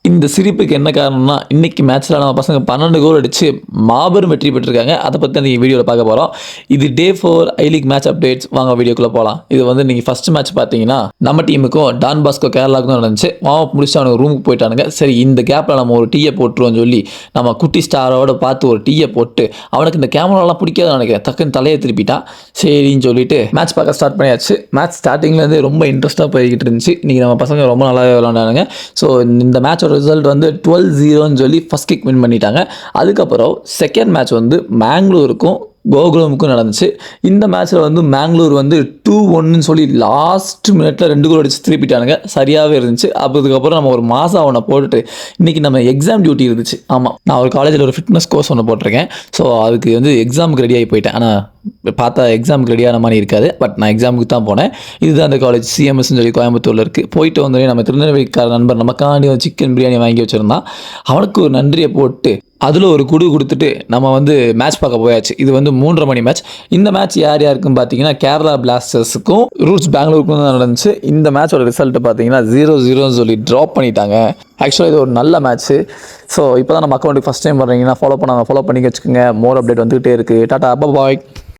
இந்த சிரிப்புக்கு என்ன காரணம்னா, இன்னைக்கு மேட்ச்ல நம்ம பசங்க 12 கோல் அடிச்சு மாபெரும் வெற்றி பெற்றிருக்காங்க. அத பத்தி தான் இந்த வீடியோல பார்க்க போறோம். இது டே 4 ஐ லீக் மேட்ச் அப்டேட்ஸ். வாங்க வீடியோக்குள்ள போலாம். இது வந்து இன்னைக்கு ஃபர்ஸ்ட் மேட்ச் பார்த்தீங்கன்னா, நம்ம டீமுக்கும் டான் பாஸ்கோ கேரளாவுக்கும் தான் நடந்துச்சு. வார்ம் அப் முடிச்சுட்டு அவனுங்க ரூமுக்கு போயிட்டானுங்க. சரி இந்த கேப்ல நம்ம ஒரு டீய போட்டுருவோம்னு சொல்லி, நம்ம குட்டி ஸ்டாரோட பார்த்து ஒரு டீய போட்டு, அவனுக்கு இந்த கேமராலாம் பிடிக்காதுன்னு நினைக்கிறேன். டக்குன்னு தலையை திருப்பிட்டான். சரின்னு சொல்லிட்டு மேட்ச் பார்க்க ஸ்டார்ட் பண்ணியாச்சு. மேட்ச் ஸ்டார்டிங்லேருந்து ரொம்ப இன்ட்ரெஸ்ட்டாக போய்கிட்டு இருந்துச்சு. இன்னைக்கு நம்ம பசங்க ரொம்ப நல்லாவே விளையாண்டானுங்க. ஸோ இந்த மேட்சோட ரிசல்ட் வந்து 12-0ன்னு சொல்லி ஃபர்ஸ்ட் கிக் வின் பண்ணிட்டாங்க. அதுக்கப்புறம் செகண்ட் மேட்ச் வந்து மேங்களூருக்கும் கோகுலமுக்கும் நடந்துச்சு. இந்த மேட்ச்சில் வந்து மேங்களூர் வந்து 2-1ன்னு சொல்லி லாஸ்ட் மினிட்ல 2 கோல் அடிச்சு திருப்பிட்டானுங்க. சரியாகவே இருந்துச்சு. அதுக்கப்புறம் நம்ம ஒரு மாதம் அவனை போட்டுட்டு இன்றைக்கி நம்ம எக்ஸாம் டியூட்டி இருந்துச்சு. ஆமாம், நான் ஒரு காலேஜில் ஒரு ஃபிட்னஸ் கோர்ஸ் ஒன்று போட்டிருக்கேன். ஸோ அதுக்கு வந்து எக்ஸாமுக்கு ரெடி ஆகி போயிட்டேன். ஆனால் பார்த்தா எக்ஸாமுக்கு ரெடியான மாதிரி இருக்காது. பட் நான் எக்ஸாமுக்கு தான் போனேன். இதுதான் அந்த காலேஜ் சிஎம்எஸ்ன்னு சொல்லி கோயம்புத்தூரில் இருக்குது. போயிட்டு வந்தோடனே நம்ம திருநெல்வேலிக்கார நண்பர் நமக்காண்டி ஒரு சிக்கன் பிரியாணி வாங்கி வச்சுருந்தான். அவனுக்கு ஒரு நன்றியை போட்டு அதில் ஒரு குடு கொடுத்துட்டு நம்ம வந்து மேட்ச் பார்க்க போயாச்சு. இது வந்து 3:30 மணி மேட்ச். இந்த மேட்ச் யார் யாருக்குன்னு பார்த்தீங்கன்னா கேரளா பிளாஸ்டர்ஸுக்கும் ரூட்ஸ் பெங்களூருக்கும் தான் நடந்துச்சு. இந்த மேட்சோட ரிசல்ட் பார்த்தீங்கன்னா 0-0ன்னு சொல்லி ட்ராப் பண்ணிட்டாங்க. ஆக்சுவலாக இது ஒரு நல்ல மேட்ச்சு. ஸோ இப்போ தான் நம்ம அக்கௌண்ட்டுக்கு ஃபஸ்ட் டைம் வர்றீங்கன்னா ஃபாலோ பண்ணாங்க, ஃபாலோ பண்ணி வச்சுக்கோங்க. மோர் அப்டேட் வந்துகிட்டே இருக்குது. டாடா பாய்.